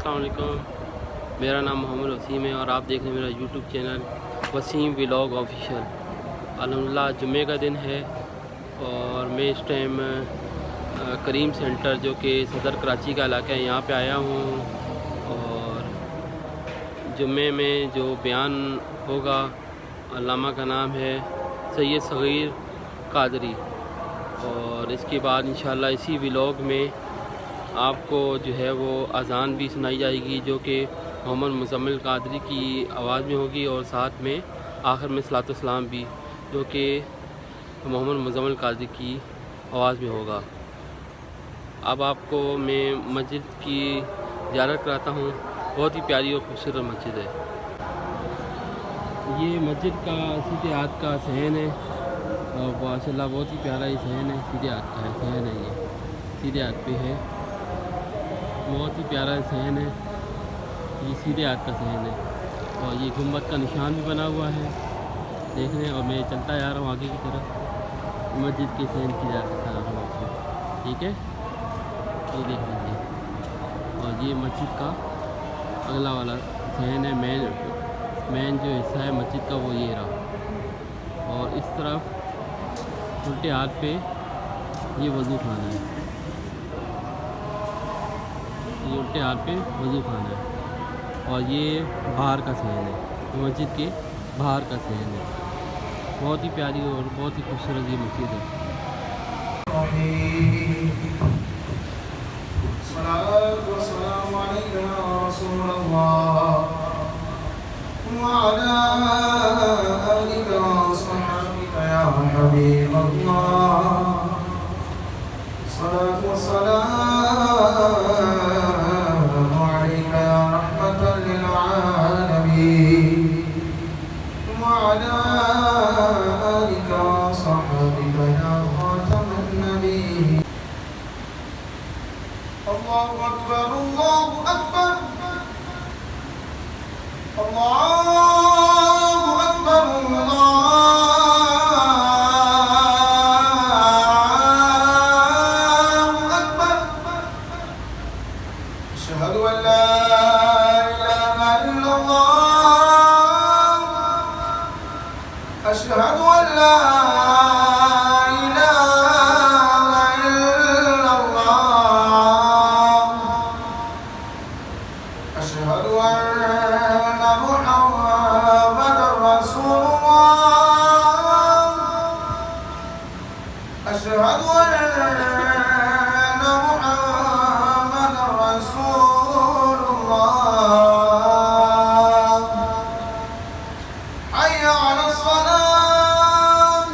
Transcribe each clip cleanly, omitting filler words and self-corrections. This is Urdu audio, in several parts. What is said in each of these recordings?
السلام علیکم، میرا نام محمد وسیم ہے اور آپ دیکھ رہے ہیں میرا YouTube channel Waseem vlog official. الحمدللہ جمعہ کا دن ہے اور میں اس ٹائم کریم سینٹر جو کہ صدر کراچی کا علاقہ ہے یہاں پہ آیا ہوں، اور جمعے میں جو بیان ہوگا علامہ کا نام ہے سید صغیر قادری، اور اس کے بعد انشاءاللہ اسی ولاگ میں آپ کو جو ہے وہ اذان بھی سنائی جائے گی جو کہ محمد مزمل قادری کی آواز میں ہوگی، اور ساتھ میں آخر میں صلاۃ والسلام بھی جو کہ محمد مزمل قادری کی آواز میں ہوگا۔ اب آپ کو میں مسجد کی زیارت کراتا ہوں، بہت ہی پیاری اور خوبصورت مسجد ہے۔ یہ مسجد کا سیدھے ہاتھ کا صحن ہے اور ماشاء اللہ بہت ہی پیارا یہ صحن ہے، سیدھے ہاتھ کا صحن ہے، یہ سیدھے ہاتھ پہ ہے، بہت ہی پیارا صحن ہے، یہ سیدھے ہاتھ کا صحن ہے، اور یہ گنبد کا نشان بھی بنا ہوا ہے دیکھ رہے ہیں، اور میں چلتا جا رہا ہوں آگے کی طرف، مسجد کے صحن کی طرف دکھا رہا ہوں آپ کو، ٹھیک ہے، یہ دیکھ لیجیے، اور یہ مسجد کا اگلا والا صحن ہے، مین جو حصہ ہے مسجد کا وہ یہ رہا، اور اس طرف الٹے ہاتھ پہ یہ وضو خانہ ہے، یہ الٹے ہاتھ پہ وضو خانہ ہے، اور یہ باہر کا صحن ہے، مسجد کے باہر کا صحن ہے، بہت ہی پیاری اور بہت ہی خوبصورت یہ مسجد ہے۔ الصلاة والسلام عليك يا رسول الله وعلى آلك وصحبك يا حبيب الله، الصلاة والسلام عليك يا رحمة للعالمين وعلى آلك وصحبك يا خاتم النبيين۔ الله أكبر الله أكبر الله أكبر الله أكبر، أشهد أن لا إله إلا الله، أشهد أن لا أشهد أن محمد رسول الله، أشهد أن محمد رسول الله، حي على الصلاة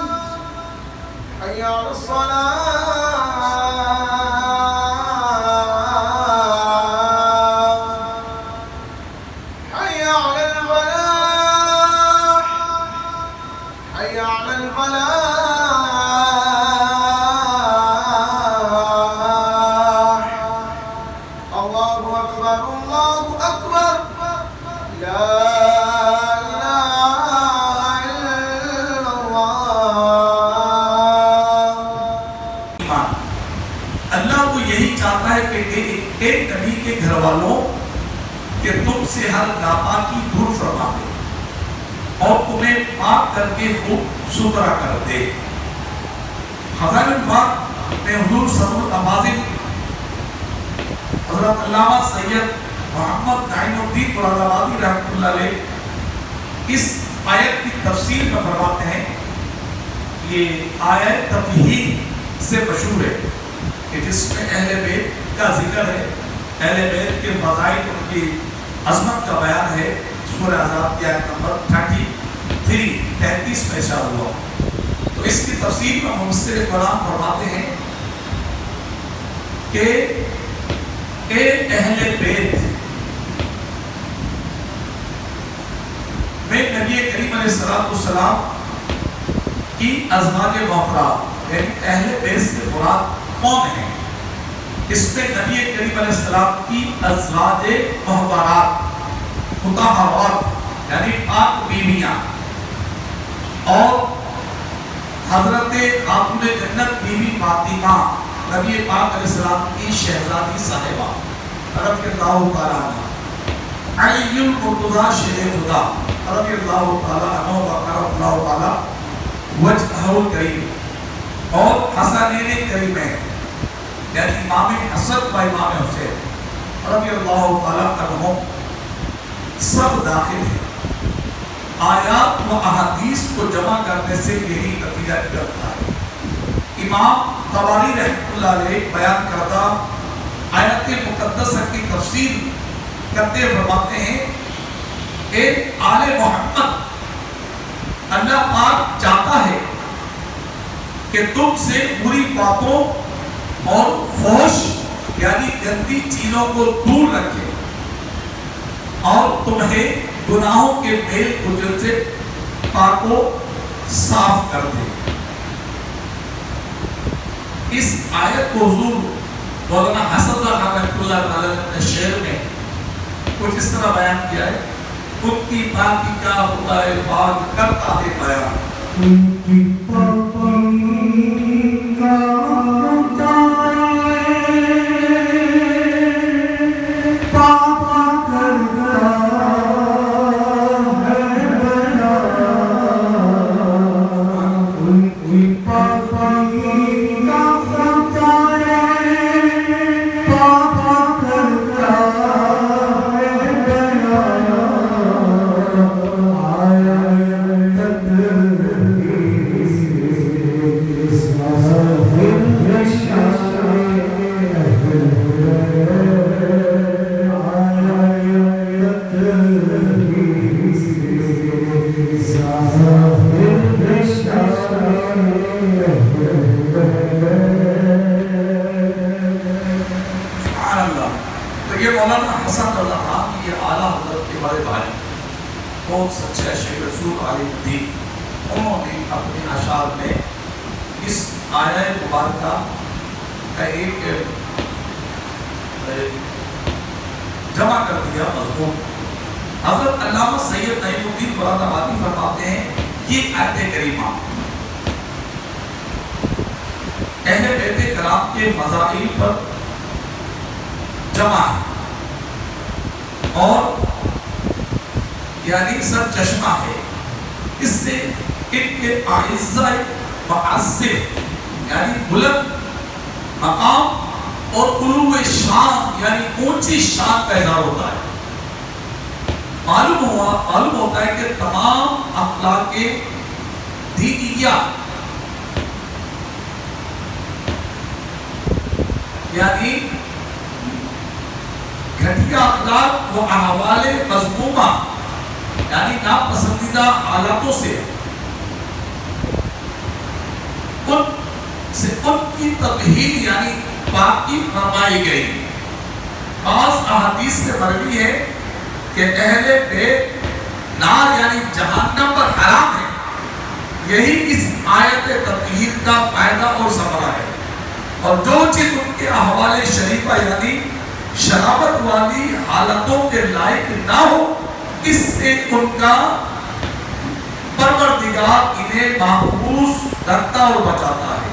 حي على الصلاة، حي على الفلاح، الله أكبر الله أكبر، لا إله إلا الله۔ اللہ کو یہی چاہتا ہے کہ ایک نبی کے گھر والوں کہ تم سے ہر ناپاکی دور فرما دے اور تمہیں پاک کر کے خوب ستھرا کر دے۔ خزائن پاک میں حضور صدر الافاضل حضرت علامہ سید محمد نعیم الدین مراد آبادی رحمۃ اللہ علیہ اس آیت کی تفسیر میں فرماتے ہیں، یہ آیت تطہیر سے مشہور ہے کہ جس میں اہل بیت کا ذکر ہے، اہل بیت کے فضائل، ان کی عظمت کا بیان ہے۔ سورہ احزاب کی آیت نمبر 33 میں اشارہ ہوا۔ تو اس کی تفسیر میں مفسر قرآن فرماتے ہیں کہ اے اہل بیت میں نبی کریم علیہ السلام کی ازواج محترمات، یعنی اہل بیت سے مراد کون ہیں؟ اس میں نبی کریم علیہ السلام کی ازواج محترمات، مطہرات یعنی پاک بیویاں، اور حضرت خاتون جنت بی بی فاطمہ نبی پاک علیہ السلام کی شہزادی صاحبہ، رضی اللہ تعالیٰ عنہ، علی المرتضی شیر خدا رضی اللہ تعالیٰ عنہ وقرب اللہ تعالیٰ وجہہ الکریم، اور حسنین کریمین یعنی امام حسن و امام حسین رضی اللہ تعالیٰ عنہ سب داخل ہیں۔ آیات و احادیث کو جمع کرنے سے یہی نتیجہ نکلتا ہے۔ امام طبری رحمۃ اللہ علیہ بیان کردہ آیت مقدسہ کی تفسیر کرتے فرماتے ہیں کہ آل محمد اللہ پاک چاہتا ہے کہ تم سے بری باتوں اور فحش یعنی گندی چیزوں کو دور رکھے اور تمہیں گناہوں کے میل کچل سے پاک و صاف کر دے۔ اس آیت کو حضور مولانا حسن رحمۃ اللہ تعالیٰ نے شعر میں کچھ اس طرح بیان کیا ہے، ان کی پاکی کا خدا پاک کرتا ہے بیان، ان کی پاکی کا سچے شیخ رسول علی ندی انہوں نے اپنے اشعار میں اس آیہ مبارکہ کا ایک جمع کر دیا مضمون۔ حضرت علامہ سید نعیم الدین مراد آبادی فرماتے ہیں یہ آیت کریمہ اہل بیت کرام کے فضائل پر جمع ہے اور یعنی سر چشمہ ہے، اس سے ان کے اعزاء معصب یعنی بلند مقام اور علو شان یعنی اونچی شان کا اظہار ہوتا ہے۔ معلوم ہوتا ہے کہ تمام اخلاق دینیہ یعنی گھٹیا اخلاق و احوال مذمومہ یعنی ناپسندیدہ حالاتوں سے ان کی تطہیر یعنی پاکی فرمائی گئی۔ بعض احادیث سے مروی ہے کہ اہل بیت نار یعنی جہنم پر حرام ہے، یہی اس آیت تطہیر کا فائدہ اور ثمرہ ہے، اور جو چیز ان کے احوال شریفہ یعنی شرابت والی حالتوں کے لائق نہ ہو اس سے ان کا پروردگار انہیں محفوظ رکھتا اور بچاتا ہے۔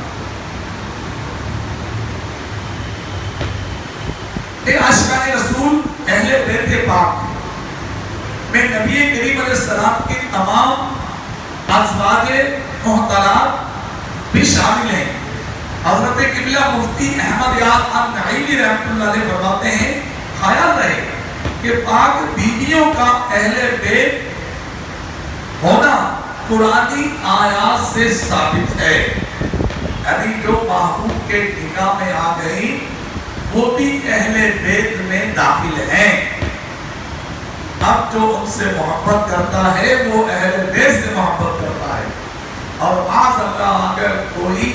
عاشقان رسول اہل بیت پاک میں نبی کریم علیہ السلام کی تمام ازواج محترمات بھی شامل ہیں۔ حضرت قبلہ مفتی احمد یار النعیمی رحمۃ اللہ علیہ فرماتے ہیں خیال رہے کہ پاک بیویوں کا اہل بیت ہونا قرآنی آیات سے ثابت ہے، یعنی جو محبوب کے نکاح میں آ گئی وہ بھی اہل بیت میں داخل ہیں۔ اب جو ان سے محبت کرتا ہے وہ اہل بیت سے محبت کرتا ہے، اور معاذ اللہ اگر کوئی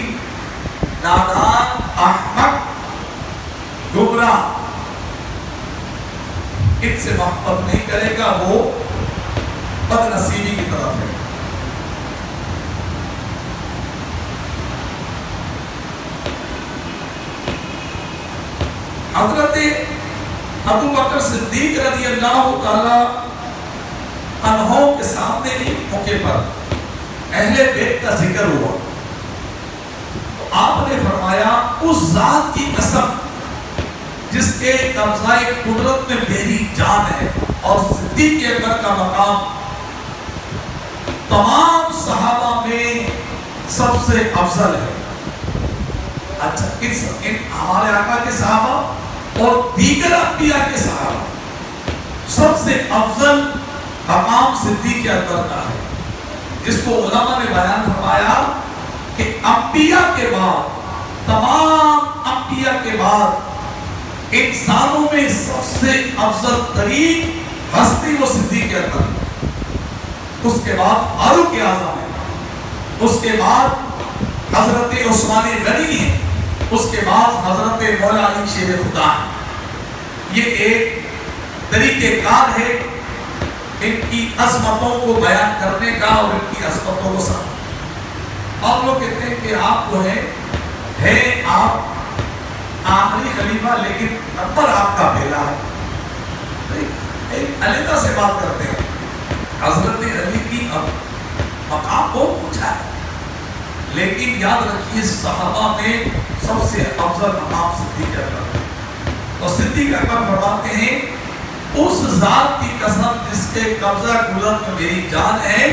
نادان احمق گمراہ ان سے محبت نہیں کرے گا وہ بد نصیبی کی طرف ہے۔ حضرت ابو بکر صدیق رضی اللہ تعالی عنہ کے سامنے ایک موقع پر اہل بیت کا ذکر ہوا تو آپ نے فرمایا اس ذات کی قسم جس کے قبضہ قدرت میں میری جان ہے، اور صدیق اکبر کا مقام تمام صحابہ میں سب سے افضل ہے۔ اچھا، ان ہمارے آقا کے صحابہ اور دیگر انبیاء کے صحابہ سب سے افضل مقام صدیق اکبر کا ہے، جس کو علماء نے بیان فرمایا کہ انبیاء کے بعد، تمام انبیاء کے بعد انسانوں میں سب سے افضل ترین ہستی وہ صدیق اکبر ہے۔ اس کے بعد فاروق اعظم ہے، اس کے بعد حضرت عثمان غنی ہے، اس کے بعد حضرت مولا علی شیر خدا ہے۔ یہ ایک طریقہ کار ہے ان کی عظمتوں کو بیان کرنے کا اور ان کی عظمتوں کو سمجھنے۔ اور لوگ کہتے ہیں کہ آپ جو ہے آپ آخری خلیفہ، لیکن نمبر آپ کا پہلا ہے۔ ایک علیحدہ سے بات کرتے ہیں، حضرت علی کی مقام کو پوچھا ہے، لیکن یاد رکھیے صحابہ میں سب سے افضل مقام صدیق اکبر ہے۔ اور صدیق اکبر فرماتے ہیں اس ذات کی قسم جس کے قبضہ قدرت میں میری جان ہے،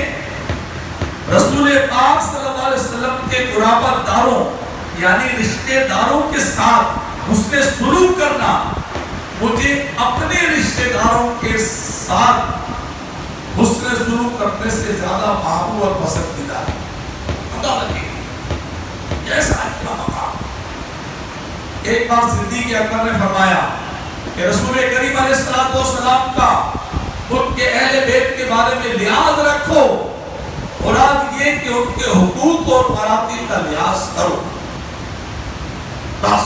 رسول پاک صلی اللہ علیہ وسلم کے قرابت داروں یعنی رشتہ داروں کے ساتھ حسن سلوک کرنا مجھے اپنے رشتہ داروں کے ساتھ حسن سلوک کرنے سے زیادہ محبوب اور پسندیدہ ہے۔ اللہ رکھے ایسا ہے مقام۔ ایک بار صدیق اکبر نے فرمایا کہ رسول کریم علیہ السلام کا ان کے اہل بیت کے بارے میں لحاظ رکھو، مراد یہ کہ ان کے حقوق اور مراتب کا لحاظ کرو۔ بس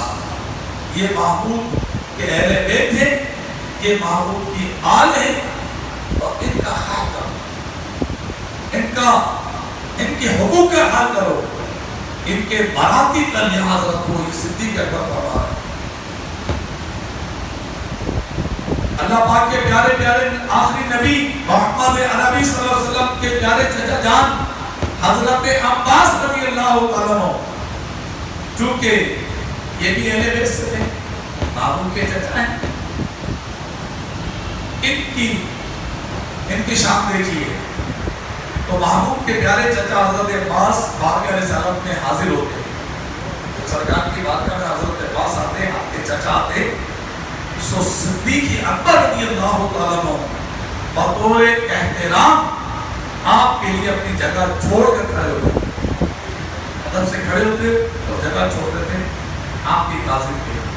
یہ محبوب کے اہل بیت ہے، یہ محبوب کی آل ہے، اور ان کا خیال کرو، ان کے حقوق کا خیال کرو، ان کے مراتب کا لحاظ رکھو۔ یہ صدیق اکبر فرما ہے۔ اللہ پاک کے پیارے پیارے آخری نبی محمد عربی صلی اللہ علیہ وسلم کے پیارے چچا جان حضرت عباس رضی اللہ تعالیٰ عنہ، چونکہ یہ بھی اہل بیت سے تھے، محبوب کے چچا ہیں، ان کی شان دیکھیے۔ تو محبوب کے پیارے چچا حضرت عباس بارگاہ رسالت میں حاضر ہوتے ہیں، سرکار کی بارگاہ میں حضرت عباس آتے ہیں، آپ کے چچا آتے، سو صدیق اکبر رضی اللہ تعالیٰ عنہ بطور احترام آپ کے لیے اپنی جگہ چھوڑ کر کھڑے ہوتے، ادب سے کھڑے ہوتے اور جگہ چھوڑ دیتے آپ کی تعظیم کے لیے۔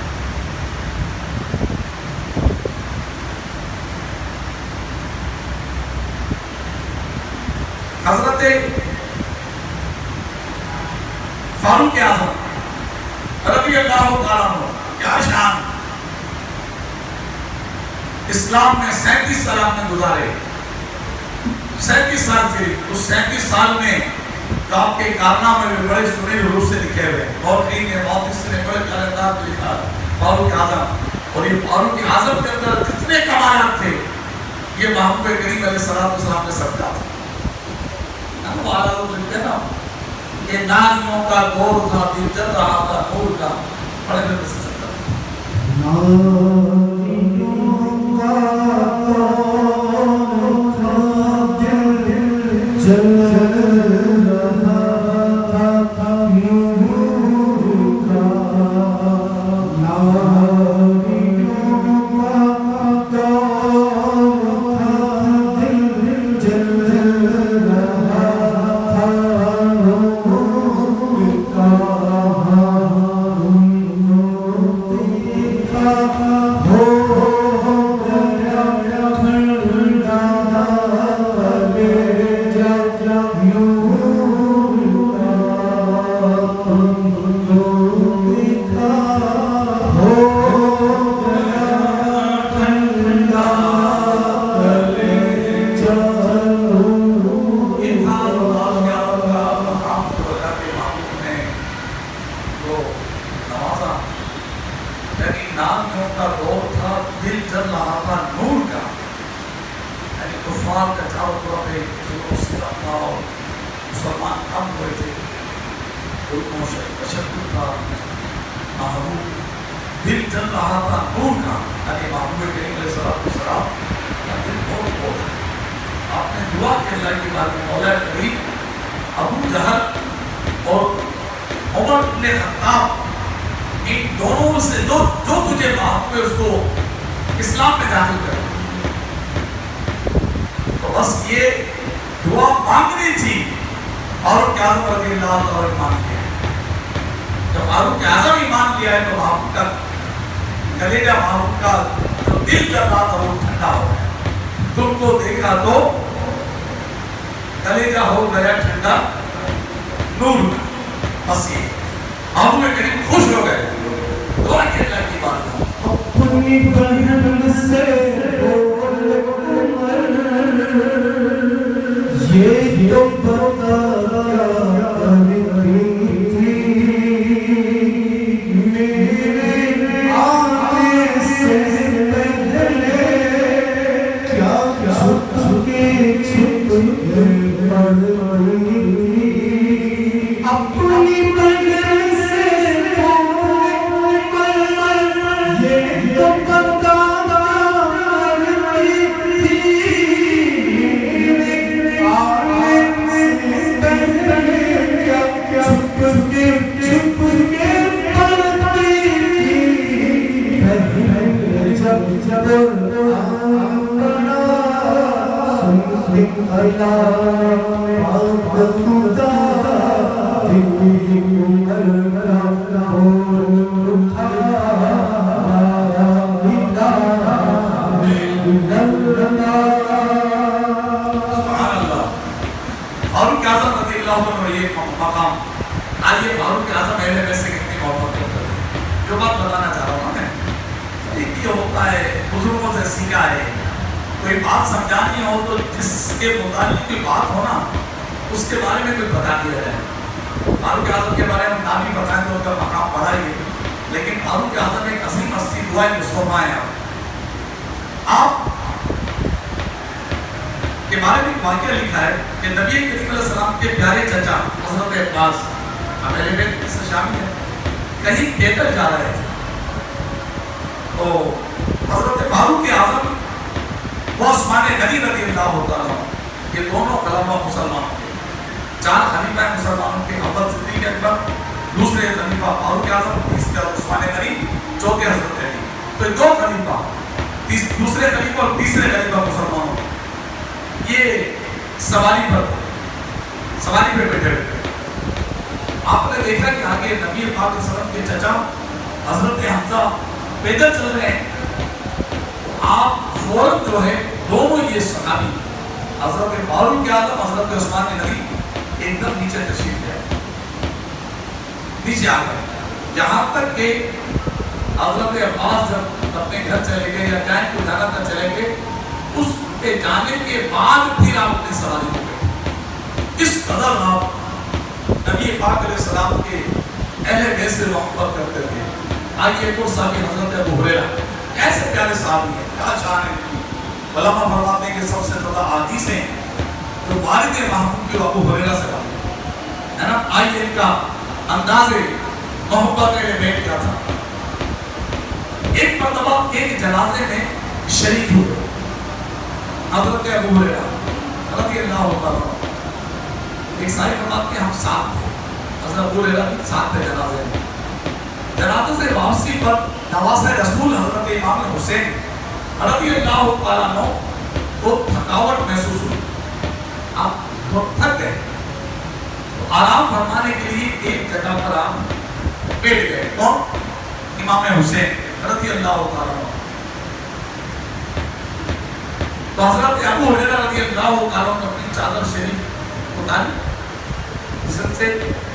حضرت فاروق اعظم رضی اللہ تعالیٰ عنہ، کیا شان! اسلام میں 37 سال آپ نے گزارے، 37 سال تھے۔ اس 37 سال میں جو آپ کے کارنامے میں بڑے سنہری حروف سے لکھے ہوئے، اور نے بڑے پیارے انداز میں لکھا فاروق اعظم، اور یہ فاروق اعظم کے اندر جتنے کمالات تھے یہ محبوب کریم علیہ السلام نے سب کا تھا۔ لوگ لکھتے ہیں نا کہ ناریوں کا دور تھا، دل چل رہا تھا نور کا، بڑے دل سے سکتا دل چل رہا تھا نور کا، یعنی محمود کریم علیہ السلام کا دل بہت بہت ہے. آپ نے دعا کی اللہ کی بات میں، مولا کریم ابو جہل اور عمر بن خطاب ان دونوں سے جو تجھے محبوب ہے اس کو اسلام میں داخل کر. تو بس یہ دعا مانگنی تھی. فاروق اعظم رضی اللہ عنہ ایمان لیا. جب فاروق اعظم ایمان لیا ہے تو محبوب کا کلیجہ، محبوب کا جو دل کر رہا تھا وہ ٹھنڈا ہو گیا. تم کو دیکھا تو کلیجہ ہو گیا ٹھنڈا نور کا. بس یہ محبوب کریم خوش ہو گئے. دعا کی اللہ کی بات ہے. اپنی بہن سے یہ تو بتا کرتی تھی، میرے آنے سے پہلے کیا چھپ کے پڑھتی تھی. اپنی بہن سے یہ تو بتا کوئی بات سمجھانی ہو تو جس کے متعلق کوئی بات ہو نا اس کے بارے میں کوئی بتا دیا جائے. فاروق اعظم کے بارے میں نام ہی بتائیں تو ان کا مقام بڑا ہی ہے، لیکن فاروق اعظم ایک عظیم ہستی دعائے مصطفیٰ ہیں. آپ کے بارے میں واقعہ لکھا ہے کہ نبی کریم علیہ السلام کے پیارے چچا حضرت عباس اہل بیت سے شامل ہیں، کہیں پیدل جا رہے تھے تو حضرت فاروق اعظم وہ عثمان غنی رضی اللہ تعالیٰ، یہ دونوں خلیفہ مسلمانوں کے، 4 خلیفہ مسلمانوں کے، اول صدیق اکبر، دوسرے خلیفہ فاروق اعظم، تیسرے عثمان غنی، چوتھے حضرت علی. تو یہ 2 خلیفہ، دوسرے خلیفہ اور تیسرے خلیفہ مسلمانوں کے، یہ سواری پہ بیٹھے ہوئے. آپ نے دیکھا کہ آگے نبی پاک صلی اللہ علیہ وسلم کے چچا حضرت حمزہ پیدل چل رہے ہیں. آپ فوراً جو ہے دونوں یہ صحابی حضرت فاروق اعظم حضرت عثمان غنی ایک دم نیچے تشریف لے آئے، نیچے آ گئے. یہاں تک کہ حضرت عباس جب اپنے گھر چلے گئے یا جائیں کو جانا تھا چلے گئے، اس کے جانے کے بعد پھر آپ اپنی سواری کو گئے. اس قدر آپ نبی پاک علیہ السلام کے اہل بیت سے محبت کرتے تھے. آئیے ایک اور صحابی حضرت ابو ہریرہ، ایسے پیارے صحابی ہیں، کیا شان ہے. علماء فرماتے ہیں کہ سب سے زیادہ حدیثیں جو والد محبوب کے ابو ہریرہ سے بات ہے نا. آئیے ان کا انداز محبت میں بیٹھ گیا تھا. ایک مرتبہ ایک جنازے میں شریک ہوئے حضرت ابو ہریرہ رضی اللہ تعالیٰ. ایک ساری فرماتے ہیں ہم ساتھ تھے، حضرت ابو ہریرہ بھی ساتھ تھے جنازے میں. جنازے سے واپسی پر نواسہ رسول حضرت امام حسین رضی اللہ تعالیٰ عنہ کو تھکاوٹ محسوس ہوئی. آپ بہت تھک گئے تو آرام فرمانے کے لیے ایک جگہ پر آپ بیٹھ گئے. کون؟ امام حسین رضی اللہ تعالیٰ عنہ. تو حضرت ابو ہریرہ رضی اللہ تعالیٰ عنہ اپنی چادر شریف اتاری سے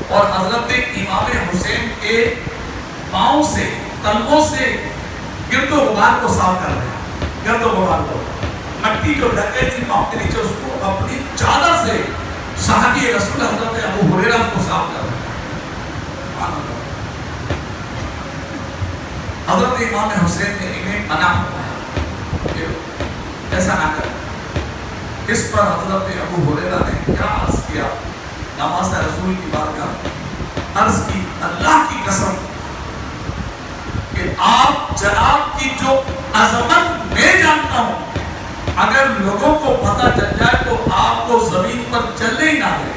اور حضرت امام حسین کے پاؤں سے تلووں سے گرد و غبار کو صاف کر رہے ہیں. گرد و غبار کو مٹی جو لگ گئی تھی پاؤں کے نیچے اس کو اپنی چادر سے صحابی رسول حضرت ابو ہریرہ کو صاف کر رہے ہیں. حضرت امام حسین نے انہیں منع فرمایا کہ ایسا نہ کریں. اس پر حضرت ابو ہریرہ نے کیا عرض کیا؟ نماز رسول کی بارگاہ عرض کی اللہ کی قسم کہ آپ جناب کی جو عظمت میں جانتا ہوں، اگر لوگوں کو پتہ چل جائے تو آپ کو زمین پر چلنے ہی نہ دے،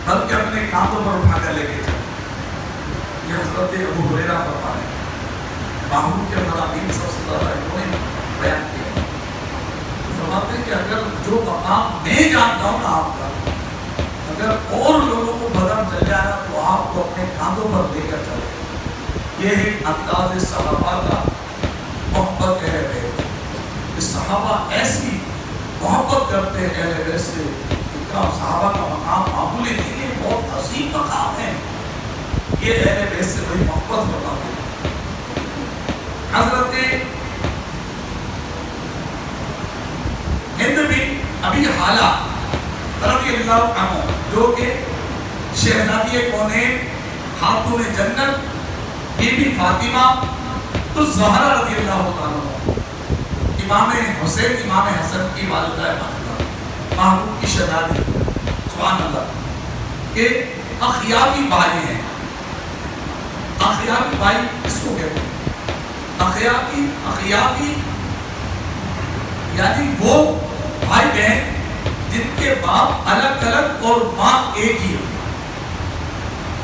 بلکہ اپنے کاندھوں پر اٹھا کر لے کے چلے۔ یہ حضرت ابو ہریرہ فرماتے ہیں، محمود کے فرامین سب سے زیادہ انہوں نے بیان کیا، فرماتے ہیں کہ اگر جو مقام میں جانتا ہوں نا آپ کا، اگر اور لوگوں کو بدن چل جائے نا تو آپ کو اپنے کاندھوں پر لے کر چلے۔ یہ ہے انداز صحابہ کا، محبت اہل بیت۔ کہ صحابہ ایسی محبت کرتے ہیں اہل بیت سے، صحابہ کا مقام معمولی نہیں ہے، بہت عظیم مقام ہے۔ یہ اہل بیت سے بڑی محبت فرماتے ہیں۔ حضرت ہند بن ابی حالہ رضی اللہ عنہ، جو کہ شہزادی کونین، خاتون جنت، بی بی فاطمہ الزہرا رضی اللہ عنہ، امام حسین امام حسن کی والدہ فاطمہ، محبوب کی شہزادی، سبحان اللہ، کہ اخیابی بھائی ہیں۔ اخیابی بھائی کس کو کہتے ہیں؟ اخیابی یعنی وہ بھائی بہن جن کے باپ الگ الگ اور ماں ایک ہی ہو۔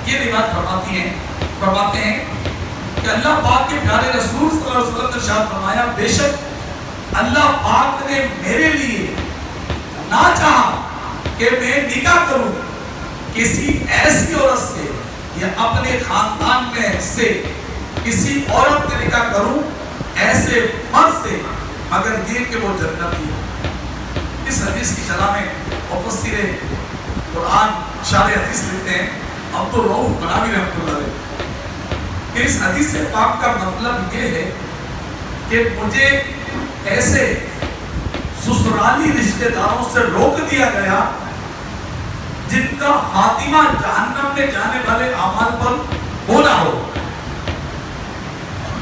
یہ روایت فرماتے ہیں کہ اللہ پاک کے پیارے رسول صلی اللہ علیہ وسلم نے ارشاد فرمایا، بے شک اللہ پاک نے میرے لیے نہ چاہا کہ میں نکاح کروں کسی ایسی عورت سے یا اپنے خاندان میں سے کسی عورت سے نکاح کروں ایسے مرد سے مگر یہ کہ وہ جنتی ہو۔ اس حدیث کی شرح میں مفسر قرآن شارح حدیث لکھتے ہیں عبدالرؤف بناوی رحمۃ اللہ علیہ کہ اس حدیث پاک کا مطلب یہ ہے کہ مجھے ایسے سسرالی رشتہ داروں سے روک دیا گیا جن کا خاتمہ جہنم میں جانے والے اعمال پر ہونا ہو۔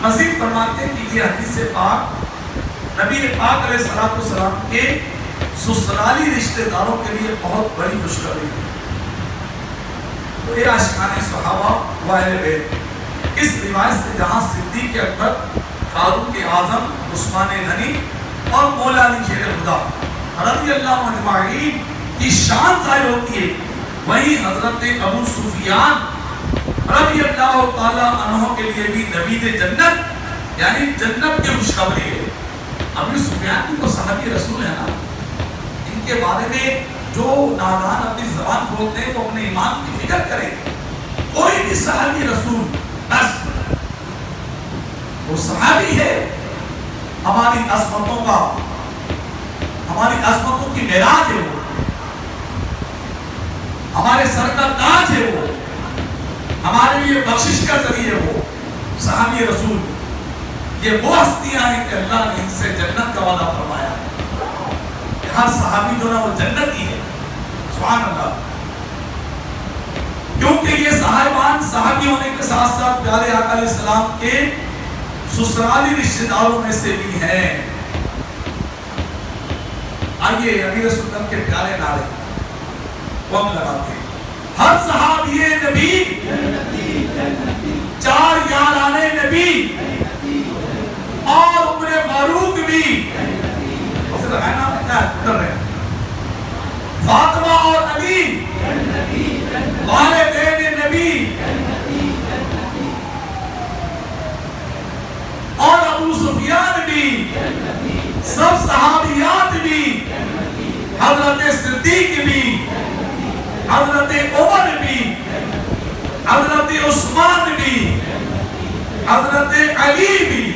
مزید فرماتے ہیں کہ یہ حدیث پاک نبی پاک علیہ السلام کے سسرالی رشتہ داروں کے لیے بہت بڑی خوشخبری ہے۔ تو یہ عاشقان صحابہ و اہل بیت، اس روایت سے جہاں صدیق اکبر، فاروق اعظم، عثمان غنی اور مولا علی شیر خدا رضی اللہ اجمعین کی شان ظاہر ہوتی ہے، وہیں حضرت ابو سفیان رضی اللہ تعالیٰ عنہ کے لیے بھی نبی جنت یعنی جنت کی خوشخبری ہے۔ ابو سفیان بھی تو صحابی رسول ہے نا، ان کے بارے میں جو نادان اپنی زبان کھولتے ہیں وہ اپنے ایمان کی فکر کریں۔ کوئی بھی صحابی رسول بس وہ صحابی ہے، ہماری عظمتوں کی معراج ہے، وہ ہمارے سر کا تاج ہے، وہ ہمارے لیے بخشش کا ذریعہ، وہ صحابی رسول۔ یہ وہ ہستیاں ہیں کہ اللہ نے ان سے جنت کا وعدہ فرمایا ہے کہ ہر صحابی جو نا وہ جنت ہی ہے، سبحان اللہ۔ کیونکہ یہ صحابان صحابی ہونے کے ساتھ ساتھ پیارے آقا علیہ السلام کے سسرالی رشتہ داروں میں سے بھی ہیں۔ آئیے امیر سنت کے پیارے نعرے وہ ہم لگاتے ہیں۔ ہر صحابی نبی چار یارانے نبی اور عمر فاروق بھی فاطمہ اور علی والدین نبی اور ابو سفیان بھی، سب صحابیات بھی، حضرت صدیق بھی، حضرت عمر بھی، حضرت عثمان بھی، حضرت علی بھی،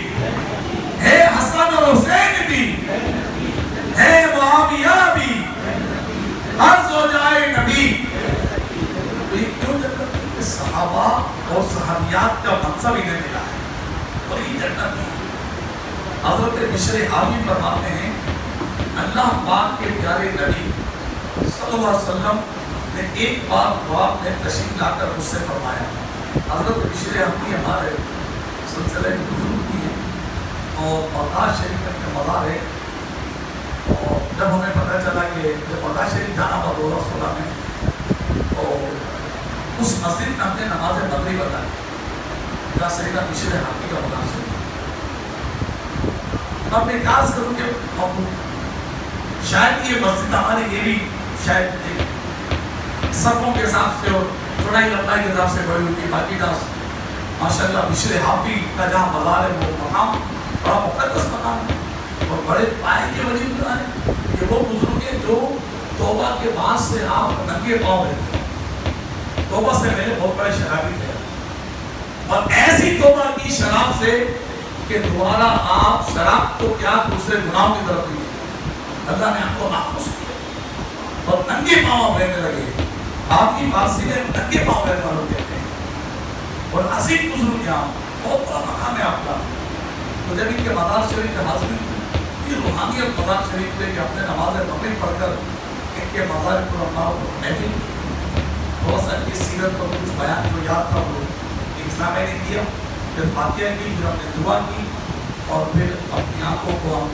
ہے حسن اور حسین بھی، ہے معاویہ بھی، ہر زوجائے نبی۔ تو یہ کیوں جنت ہے؟ صحابہ اور صحابیات کا منصب انہیں ملا ہے اور یہ جنت ہے۔ حضرت بشر حاوی فرماتے ہیں اللہ پاک کے پیارے نبی صلی اللہ علیہ وسلم نے ایک بار خواب میں تشریف لا کر مجھ سے فرمایا، حضرت بشر حاوی ہمارے سلسلے میں بزرگ بھی ہیں اور بغداد شریف میں مزار ہے، اور جب ہمیں پتہ چلا کہ جب بغداد شریف جانا تھا 2016 میں تو اس مسجد میں ہم نے نماز مغرب ادا کی، یا سیدہ مشر حقی کا مزار شریف. اب میں خاص کروں کہ شاید یہ مسجد ہمارے یہ بھی شاید صفوں کے حساب سے اور چوڑائی لمبائی کے حساب سے بڑی ہوئی تھی. باقی کا ماشاءاللہ مشر حافی کا جہاں مزار ہے وہ مقام بڑا مقدس مقام ہے اور بڑے پائے کے ولی اللہ ہے کہ وہ بزرگ ہیں جو توبہ کے بعد سے آپ ننگے پاؤں رہتے ہیں. توبہ سے پہلے بہت بڑے شرابی تھے اور ایسی توبہ کی شراب سے کہ دوبارہ آپ شراب تو کیا دوسرے گناہوں کی طرف نہیں. اللہ نے آپ کو محفوظ کیا اور ننگے پاؤں رہنے لگے. آپ کی فارسی میں ننگے پاؤں رہنے والوں کہتے ہیں اور عظیم بزرگ یہاں بہت بڑا مقام ہے آپ کا. تو جب ان کے مزار شریف کے حاضری یہ روحانیت مزار شریف لے کے اپنے نماز مغرب پڑھ کر ان کے مزار پر اللہ کو محفل بہت سا کی سیرت پر کچھ بیان جو یاد تھا وہ اسلام نے کیا. پھر فاتحہ کی, پھر ہم نے دعا کی اور پھر اپنی آنکھوں کو ہم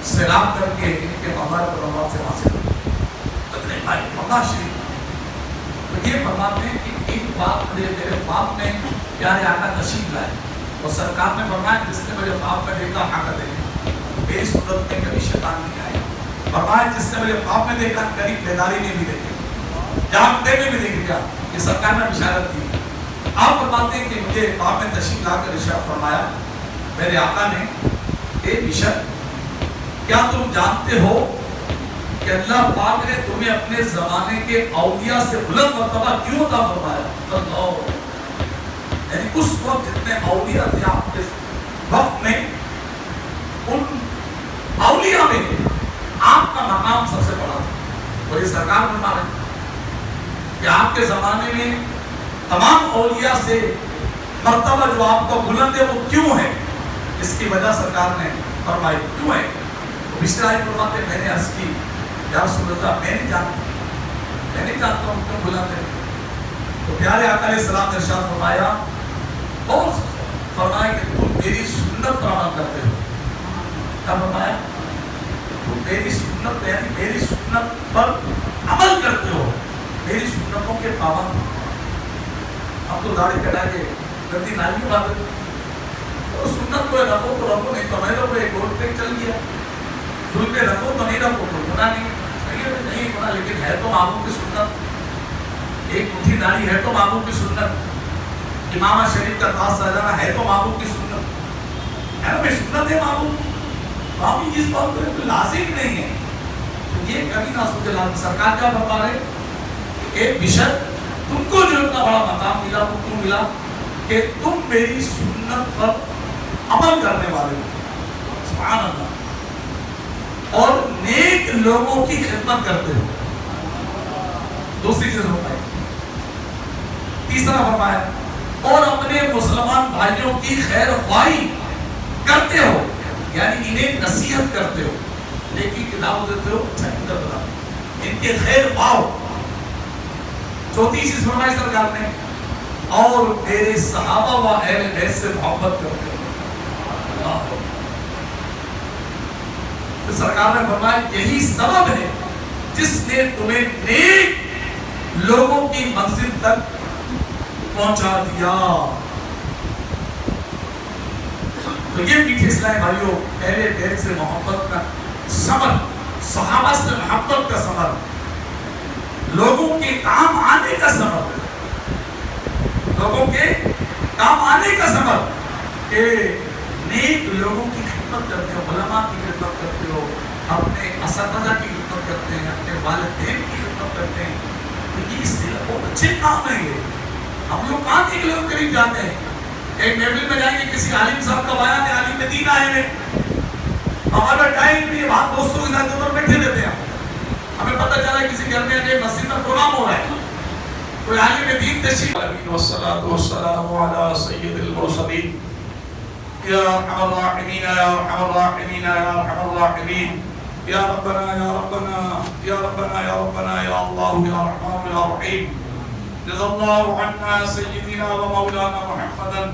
سیراب کر کے ان کے مزار پر اللہ سے حاصل کرتے ہیں. مزار شریف تو یہ فرماتے ہیں کہ ایک بات میرے باپ نے پیارے آقا تشریف لائے اور سرکار نے فرمایا جس نے مجھے باپ میں دیکھا حق دے میری صورت میں کبھی شیطان نہیں آیا. فرمایا جس نے مجھے باپ میں دیکھا کبھی بیداری نے بھی دیکھی جانتے میں بھی دیکھ لیا. یہ سرکار نے بشارت کی. آپ فرماتے ہیں کہ مجھے باپ میں تشریف لا کر ارشاد فرمایا میرے آقا نے اے بشر کیا تم جانتے ہو کہ اللہ پاک نے تمہیں اپنے زمانے کے اولیاء سے بلند مرتبہ کیوں عطا فرمایا؟ اللہ یعنی اس وقت جتنے اولیاء تھے آپ کے وقت میں ان اولیاء میں آپ کا مقام سب سے بڑا تھا. اور یہ سرکار فرما رہے ہیں کہ آپ کے زمانے میں تمام اولیاء سے مرتبہ جو آپ کا بلند ہے وہ کیوں ہے؟ اس کی وجہ سرکار نے فرمائی کیوں ہے. تو پچھلے آئے فرماتے میں نے عرض کی یا رسول اللہ میں نہیں جانتا ہوں کیوں بلند ہے. تو پیارے آقا علیہ السلام نے ارشاد فرمایا اور فرمایا کہ تم میری سنت پر عمل کرتے ہو. کیا فرمایا؟ تم میری سنت یعنی میری سنت پر عمل کرتے ہو, میری سنتوں کے پابند. اب تو داڑھی کٹا کے گندی نالی کی بات ہے تو سنت کو رکھو تو رکھو نہیں تو میں تو ایک روڈ پہ چل گیا دل پہ رکھو تو نہیں رکھو تو گناہ نہیں گناہ لیکن ہے تو محبوب کی سنت. ایک مٹھی داڑھی ہے تو محبوب کی سنت. امامہ شریف کا تاج سجانا ہے تو محبوب کی سنت ہے. میں سنت ہے محبوب محبوب اس بات کو لازم نہیں ہے. تو یہ کبھی نہ سوچے. سرکار کیا بتا رہے کہ ایک بشر تم کو جو اتنا بڑا مقام ملا وہ کیوں ملا کہ تم میری سنت پر عمل کرنے والے ہو. سبحان اللہ. اور نیک لوگوں کی خدمت کرتے ہو. دوسری چیز ہوتا ہے. تیسرا فرمایا اور اپنے مسلمان بھائیوں کی خیر خواہی کرتے ہو یعنی انہیں نصیحت کرتے ہو, نیکی کی دعوت دیتے ہو, اچھا ادھر بتاؤ ان کے خیر پاؤ. چوتھی چیز فرمائی سرکار نے اور میرے صحابہ و اہل بیت سے محبت کرتے ہو. تو سرکار نے فرمایا یہی سبب ہے جس نے تمہیں نیک لوگوں کی منزل تک پہنچا دیا. تو یہ میٹھے اسلامی بھائیوں اہل بیت سے محبت کا ثمر, صحابہ سے محبت کا ثمر, لوگوں کے کام آنے کا ثمر, لوگوں کے کام آنے کا ثمر کہ نیک لوگوں کی خدمت کرتے ہو, علماء کی خدمت کرتے ہو, اپنے اساتذہ کی خدمت کرتے ہیں, اپنے والدین کی خدمت کرتے ہیں. تو یہ اس سے بہت اچھے کام ہیں. یہ ہم لوگ کہاں نیک لوگوں کے قریب جاتے ہیں؟ ایک محفل میں جائیں گے کسی عالم صاحب کا بیان ہے, عالم دین آئے ہیں, ہمارا ٹائم بھی بات دوستوں کے ساتھ اوپر بیٹھے رہتے ہیں. ہمیں پتہ چلا ہے کسی گھر میں مسجد میں پروگرام ہو رہا ہے, کوئی عالم دین تشریف والصلاة والسلام على سید المرسلین یا ارحم الراحمین یا ارحم الراحمین یا ارحم الراحمین یا ربنا یا ربنا یا ربنا یا ربنا یا اللہ یا رحمان یا رحیم. جزا اللہ عنا سیدنا و مولانا محمدا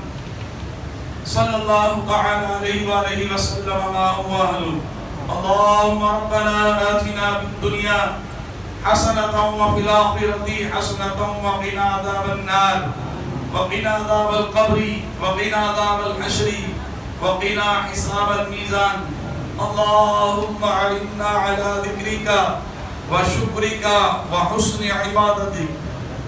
صلی اللہ تعالی علیہ وآلہ وسلم ما هو اہلہ. اللهم ربنا آتنا في الدنيا حسنة وفي الآخرة حسنة وقنا عذاب النار. وقنا عذاب القبر وقنا عذاب الحشر وقنا حساب الميزان اللهم اعنا على ذكرك وشكرك وحسن عبادتك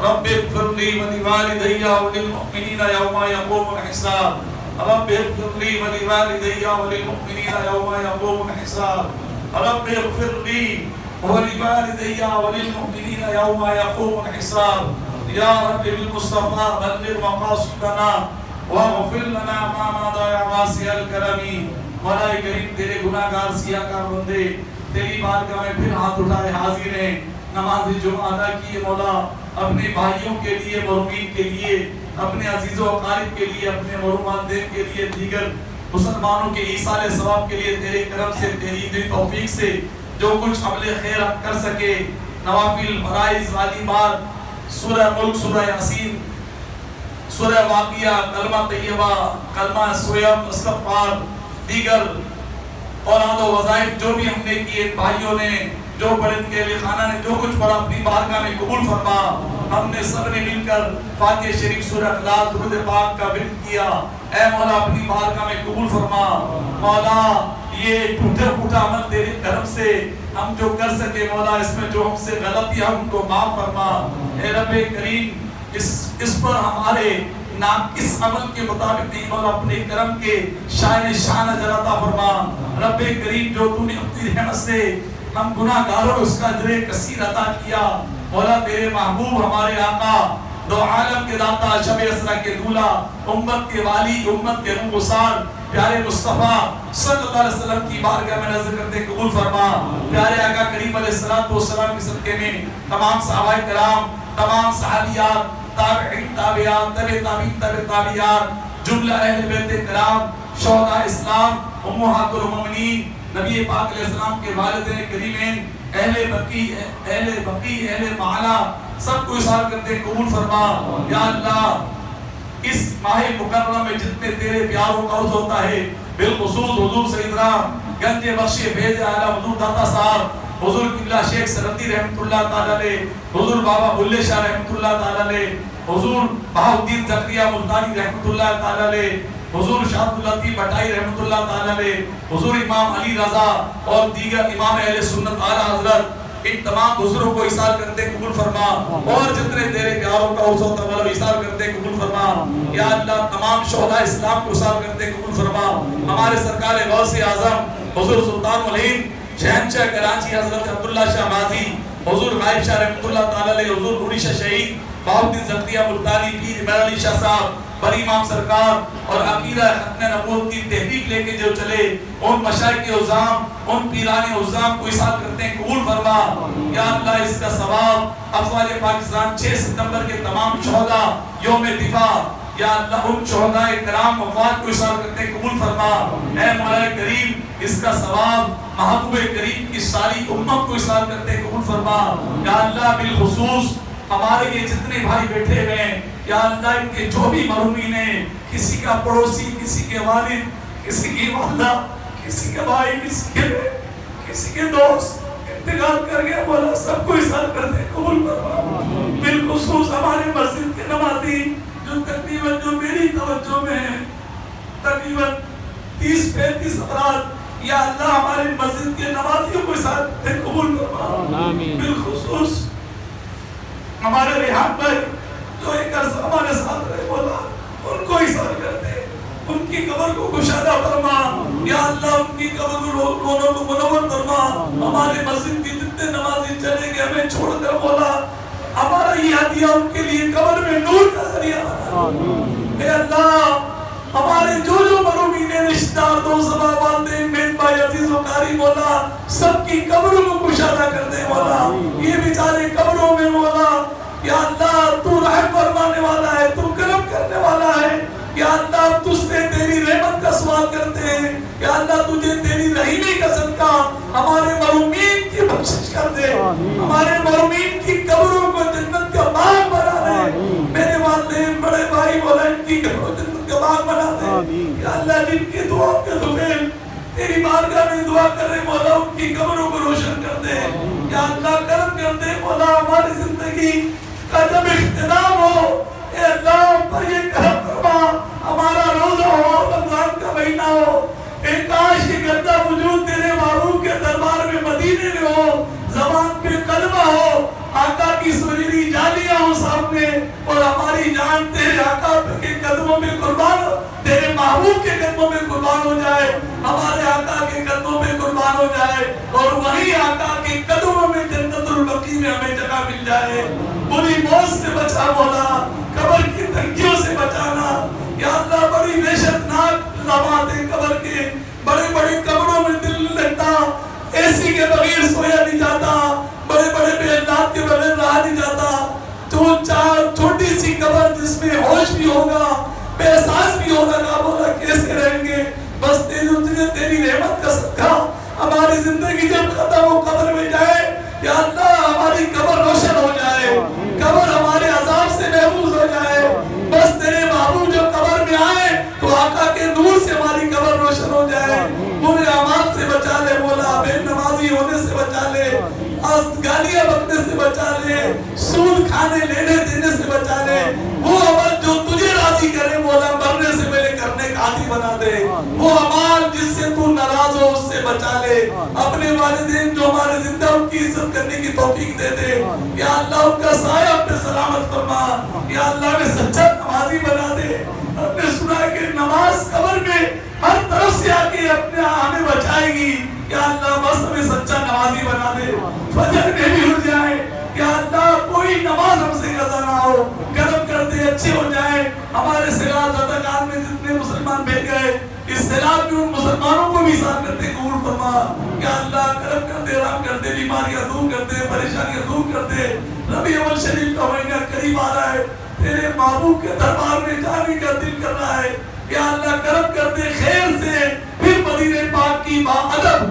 رب اغفر لي ولوالدي وللمؤمنين يوم يقوم الحساب رب اغفر لي ولوالدي وللمؤمنين يوم يقوم الحساب رب اغفر لي ولوالدي وللمؤمنين يوم يقوم الحساب يا رب بالمصطفى بلغ مقاصدنا واغفر لنا ما مضى يا واسع الكرم مولا کریم تیرے گناہگار سیاہکار بندے تیری بارگاہ میں پھر ہاتھ اٹھائے حاضر ہیں نماز جمعہ ادا کیے مولا اپنے بھائیوں کے لیے مرحومین کے لیے اپنے عزیز و اقارب کے لیے اپنے مرحوم والدین کے لیے دیگر مسلمانوں کے ایصال ثواب کے لیے تیرے کرم سے تیری دی توفیق سے جو کچھ عمل خیر کر سکے نوافل فرائض والی بات سورہ ملک سورہ یاسین سورہ واقعہ کلمہ طیبہ کلمہ سویم استغفار دیگر اوراد و وظائف جو بھی ہم نے کیے بھائیوں نے جو بڑے کے لیے خانہ نے جو کچھ پڑھا اپنی بارگاہ میں قبول فرما ہم نے سب نے مل کر فاتحہ شریف سورہ اخلاص درود پاک کا ورد کیا اے مولا اپنی بارگاہ میں قبول فرما مولا یہ ٹوٹا پھوٹا عمل تیرے کرم سے ہم جو کر سکے مولا اس میں جو ہم سے غلطی ہے ان کو معاف فرما اے رب کریم اس پر ہمارے ناقص عمل کے مطابق نہیں مولا اپنے کرم کے شان اجر عطا فرما رب کریم جو تو نے اپنی رحمت سے ہم گناہگاروں اس کا اجر کثیر عطا کیا مولا تیرے محبوب ہمارے آقا دو عالم کے داتا شب اسرا کے دولہ امت کے والی امت کے روح گسار پیارے مصطفیٰ صلی اللہ علیہ وسلم کی بارگاہ میں نظر کرتے قبول فرما پیارے آقا کریم علیہ السلام کے صدقے میں تمام صحابہ کرام تمام صحابیات تابعین تابعات تابعیات جملہ اہل بیت کرام شہداء اسلام امہات المؤمنین نبی پاک علیہ السلام کے والدین کریمین اہل بقی اہل معلا سب کو اصحار کرتے قبول فرما یا اللہ اس ماہ مکرمہ میں جتنے تیرے پیاروں کا عرض ہوتا ہے بالخصوص حضور سیدنا گنج بخش فیض اعلی حضور داتا صاحب حضور قبلہ شیخ سرندی رحمت اللہ تعالی علیہ حضور بابا بلے شاہ رحمت اللہ تعالی علیہ حضور بہاؤدین زکریہ ملتانی رحمت اللہ تعالی علیہ حضور شاہ عبداللطیف بھٹائی رحمت اللہ تعالی علیہ حضور امام علی رضا اور دیگر امام اہل سنت اعلی حضرت ان تمام بزرگوں کو احسان کرتے قبول فرما اور جتنے تیرے پیاروں کا عرض ہوتا ہے احسان کرتے قبول فرما یا اللہ تمام شہداء اسلام کو احسان کرتے قبول فرما ہمارے سرکار غوث اعظم حضور سلطان الہند شہنشاہ کراچی حضرت عبداللہ شاہ ماضی حضور غائب شاہ رحمت اللہ تعالی علیہ حضور نوری شاہ شہید بہاؤدین زکریہ ملتانی پیر عمر علی شاہ صاحب بڑی امام سرکار اور عقیدہ ختم نبوت کی تحقیق لے کے جو چلے ان مشائخ کے عظام ان پیران عظام کو احسان کرتے ہیں قبول فرما یا اللہ اس کا ثواب افواج پاکستان 6 ستمبر کے تمام شہداء یوم دفاع یا اللہ ان شہداء کرام وفات کو احسان کرتے ہیں قبول فرما اے مولا کریم اس کا ثواب محبوب کریم کی ساری امت کو احسان کرتے ہیں قبول فرما یا اللہ بالخصوص ہمارے یہ جتنے بھائی بیٹھے ہوئے ہیں یا اللہ ان کے جو بھی مرحومین ہیں کسی کا پڑوسی کسی کے والد کسی کی والدہ کسی کا بھائی کسی کے دوست انتقال کر گیا مولا سب کو احسان کرتے ہیں قبول فرما بالخصوص ہمارے مسجد کے نمازی جو تقریباً جو میری توجہ میں ہیں تقریباً 30-35 افراد یا اللہ ہمارے مسجد کے نمازیوں کو احسان کرتے ہیں قبول فرما بالخصوص ہمارے ریحان بھائی جو ایک عرصہ ہمارے ساتھ رہے مولا ان کو احسان کرتے ان کی قبر کو کشادہ فرما یا اللہ ان کی قبر کو رونق کو منور فرما ہمارے مسجد کی جتنے نمازی چلے گئے ہمیں چھوڑ کر مولا ہمارا یہ ہدیہ ان کے لیے قبر میں نور کا ذریعہ بنا اے اللہ ہمارے جو مرحومین رشتہ دار دوست احباب والدین میت بھائی عزیز و قاری مولا سب کی قبروں کو کشادہ کر دے مولا یہ بیچارے قبروں میں مولا یا اللہ تو رحم فرمانے والا ہے تو کرم کرنے والا ہے یا اللہ تجھ سے تیری رحمت کا سوال کرتے ہیں یا اللہ تجھے تیری رحیمی کا صدقہ ہمارے مرحومین کی بخشش کر دے ہمارے مرحومین کی قبروں کو جنت کا باغ بنا دے میرے والدین بڑے بھائی مولا ان کی قبروں جنت کا باغ بنا دے یا اللہ جن کی دعاؤں کے دفعل تیری بارگاہ میں دعا کر رہے مولا ان کی قبروں کو روشن کر دے یا اللہ کرم کر دے مولا ہماری زندگی کا جب اختتام ہو اے اللہ ہم پر یہ کرم فرما، ہمارا روزہ ہو، رمضان کا مہینہ ہو، اے کاش یہ گندہ وجود تیرے محبوب کے دربار میں مدینے میں ہو، زبان پہ کلمہ ہو، آقا کی سنہری جالیاں ہو سامنے، اور ہماری جان تیرے آقا کے قدموں میں قربان ہو، تیرے محبوب کے قدموں میں قربان ہو جائے، ہمارے آقا کے قدموں میں قربان ہو جائے، اور وہی آقا کے قدموں میں جنت البقیع میں ہمیں جگہ مل جائے۔ بری موت سے بچا مولا، قبر کی تنگیوں سے بچانا یا اللہ، بڑی وحشتناک لمحات قبر کے، بڑے بڑے قبروں میں دل لگتا، اے سی کے بغیر سویا نہیں جاتا، بڑے بڑے بیلات کے بغیر رہا نہیں جاتا، تو چھوٹی سی قبر جس میں ہوش بھی ہوگا، بے احساس بھی ہوگا، نہ بولا کیسے رہیں گے؟ بس تیری رحمت کا صدقہ ہماری زندگی جب ختم ہو قبر میں جائے، یا اللہ ہماری قبر روشن ہو جائے، قبر ہمارے عذاب سے محفوظ ہو جائے، بس تیرے محبوب جو قبر میں آئے تو آقا کے نور سے ہماری قبر روشن ہو جائے، برے اعمال سے بچا لے مولا، بے نمازی ہونے سے بچا لے، گالیاں بکنے سے بچا لے، سود کھانے لینے دینے سے بچا لے، وہ عمل جو تجھے راضی کرے مولا مرنے سے پہلے کرنے کا عادی بنا دے، وہ عمل جس سے تو ناراض ہو اس سے بچا لے، اپنے والدین جو ہمارے زندہ ان کی عزت کرنے کی توفیق دے دے، یا اللہ ان کا سایہ اپنے سلامت فرما، یا اللہ میں سچا نمازی بنا دے۔ ہم نے سنا ہے کہ نماز قبر میں ہر طرف سے آکے اپنے ہمیں بچائے گی، یا اللہ بس ہمیں سچا نمازی بنا دے، فجر میں بھی اٹھ جائے، یا اللہ کوئی نماز ہم سے قضا نہ ہو، کرم کر دے اچھے ہو جائیں، ہمارے سیلاب زدہ کان میں جتنے مسلمان بھیج گئے اس سیلاب میں ان مسلمانوں کو بھی ساتھ کرتے قبول فرما، یا اللہ کرم کر دے، رحم کر دے، بیماریاں دور کر دے، پریشانیاں دور کر دے، ربیع الاول شریف کا مہینہ قریب آ رہا ہے، تیرے محبوب کے دربار میں جانے کا دل کر رہا ہے، یا اللہ کرم کر دے خیر سے، پھر مدینہ پاک کی باادب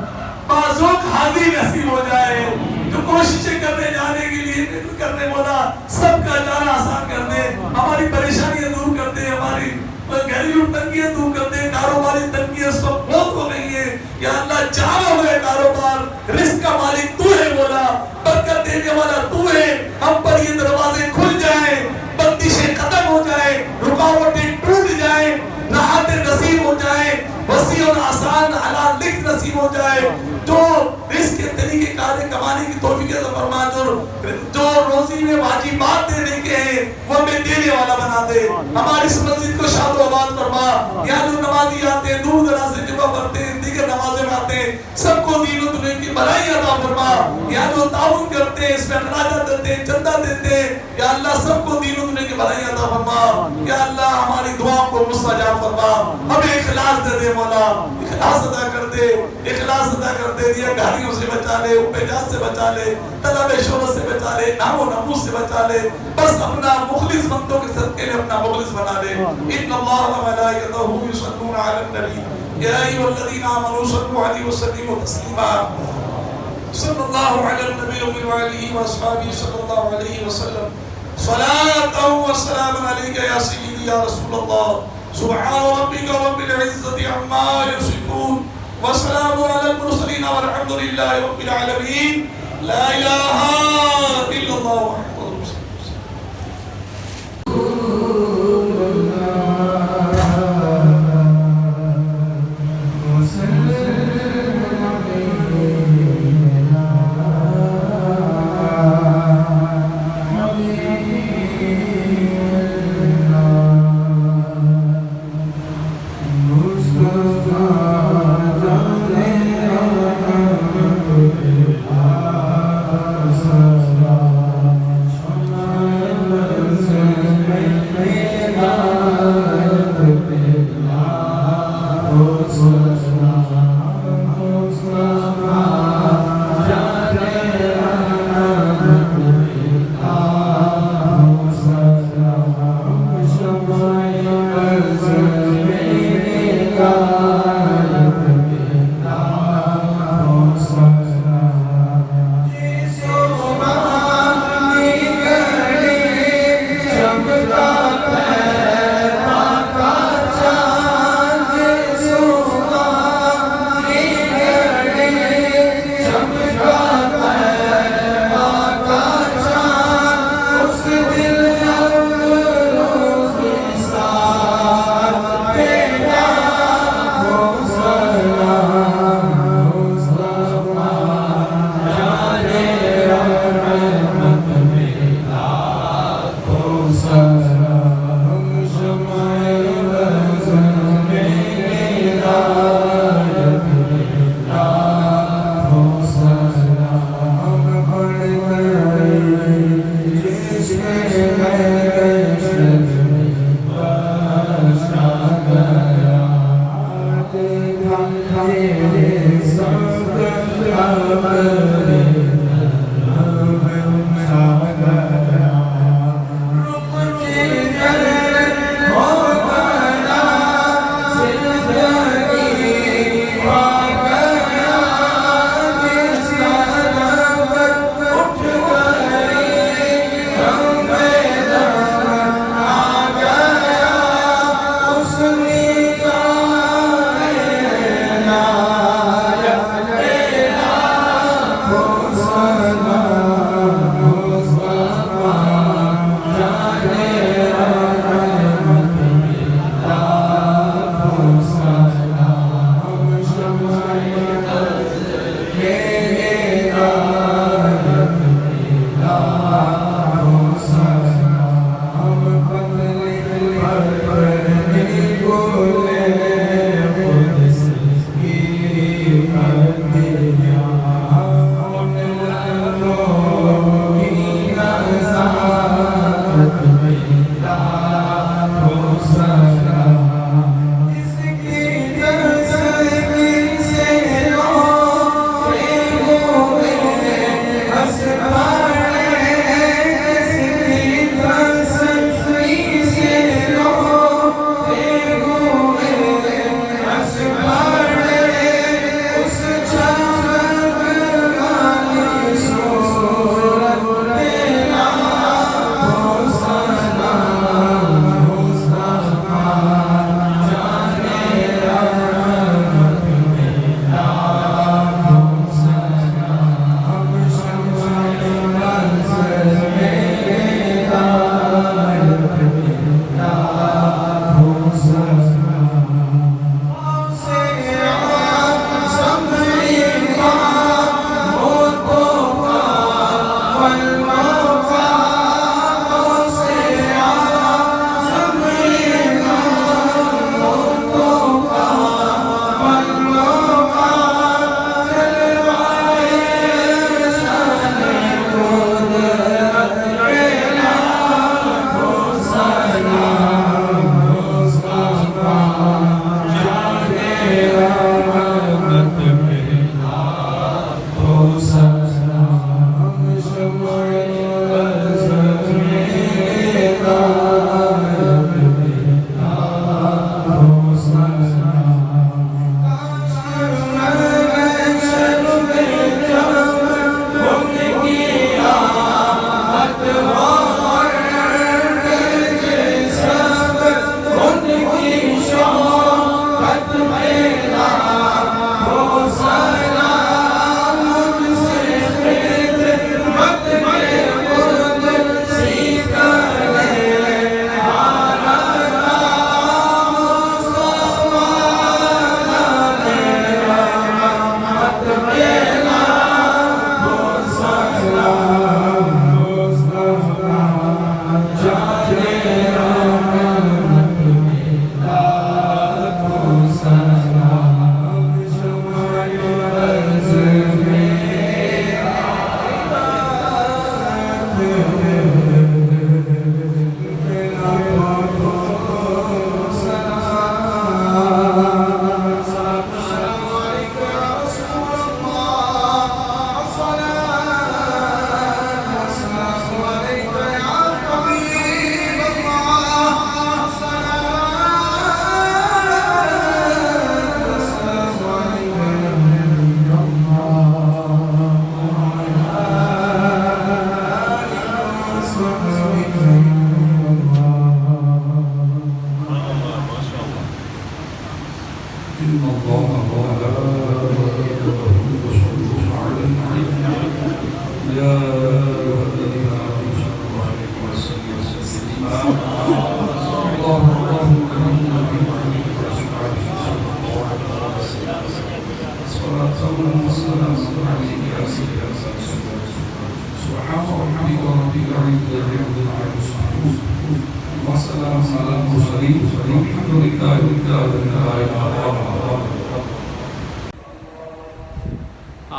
بازوق حاضری نصیب ہو جائے، جو کوششیں کرنے جانے کے لیے کرنے والا سب کا جانا آسان کر دے، ہماری پریشانیاں دور کر دے، ہماری گھریلو تنگیاں دور کر دے، کاروباری تنگیاں سب بہت ہو گئی ہیں، یا اللہ چاہو ہوئے کاروبار، رزق کا مالک تو ہے مولا، برکت دینے والا تو ہے، ہم پر یہ دروازے کھل جائیں، بندشیں ختم ہو جائیں، رکاوٹیں ٹوٹ جائیں، راحتیں نصیب ہو جائیں، وسیع اور آسان حلال رزق نصیب ہو جائے، جو رزق کے طریقے کارے کمانے کی توفیق عطا فرما، جو روزی میں واجبات دینے کے ہیں وہ ہمیں دینے والا بنا دے، ہماری اس مسجد کو شاد و آباد فرما، یا جو نمازی آتے ہیں دور دراز سے جمعہ پڑھتے ہیں، دیگر نمازیں آتے ہیں، سب کو دین و دنیا کی بھلائی عطا فرما، یا جو تعاون کرتے ہیں اس میں اخراجات دیتے ہیں، چندہ دیتے ہیں، یا اللہ سب کو دین و دنیا کی بھلائی عطا فرما، یا اللہ ہماری دعا کو مستجاب فرما، ہمیں اخلاص دے دے مولا، اخلاص عطا کر دے، اخلاص عطا کر دے، دیا گھاڑیوں سے بچا لے، اپیجات سے بچا لے، طلب شہرت سے بچا لے، نام و ناموس سے بچا لے، بس اپنا مخلص بندوں کے صدقے میں اپنا مخلص بنا لے۔ ان اللہ و ملائکتہ یصلون علی النبی یا ایھا الذین آمنوا صلوا علیہ وسلموا تسلیما، صلی اللہ علی النبی و آلہ و اصحابہ صلی اللہ علیہ وسلم، صلاۃ و سلام علیک یا سیدی یا رسول اللہ، سبحان ربک رب العزة عما یصفون، وسلام علی المرسلین والحمد للہ رب العالمین، لا الہ الا اللہ محمد رسول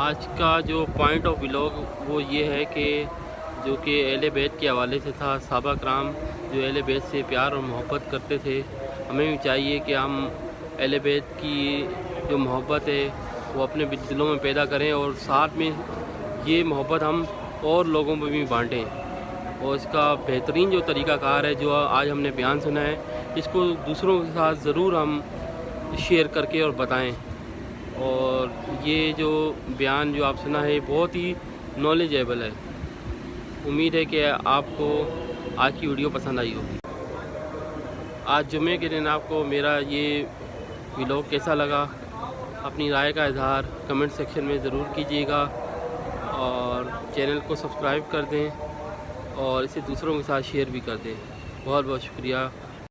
آج کا جو پوائنٹ آف ولاگ وہ یہ ہے کہ جو کہ اہل بیت کے حوالے سے تھا. صحابہ کرام جو اہل بیت سے پیار اور محبت کرتے تھے, ہمیں بھی چاہیے کہ ہم اہل بیت کی جو محبت ہے وہ اپنے دلوں میں پیدا کریں اور ساتھ میں یہ محبت ہم اور لوگوں میں بھی بانٹیں، اور اس کا بہترین جو طریقہ کار ہے جو آج ہم نے بیان سنا ہے، اس کو دوسروں کے ساتھ ضرور ہم شیئر کر کے اور بتائیں۔ اور یہ جو بیان جو آپ سنا ہے بہت ہی نالجیبل ہے۔ امید ہے کہ آپ کو آج کی ویڈیو پسند آئی ہوگی۔ آج جمعے کے دن آپ کو میرا یہ ولاگ کیسا لگا، اپنی رائے کا اظہار کمنٹ سیکشن میں ضرور کیجیے گا، اور چینل کو سبسکرائب کر دیں اور اسے دوسروں کے ساتھ شیئر بھی کر دیں۔ بہت بہت شکریہ۔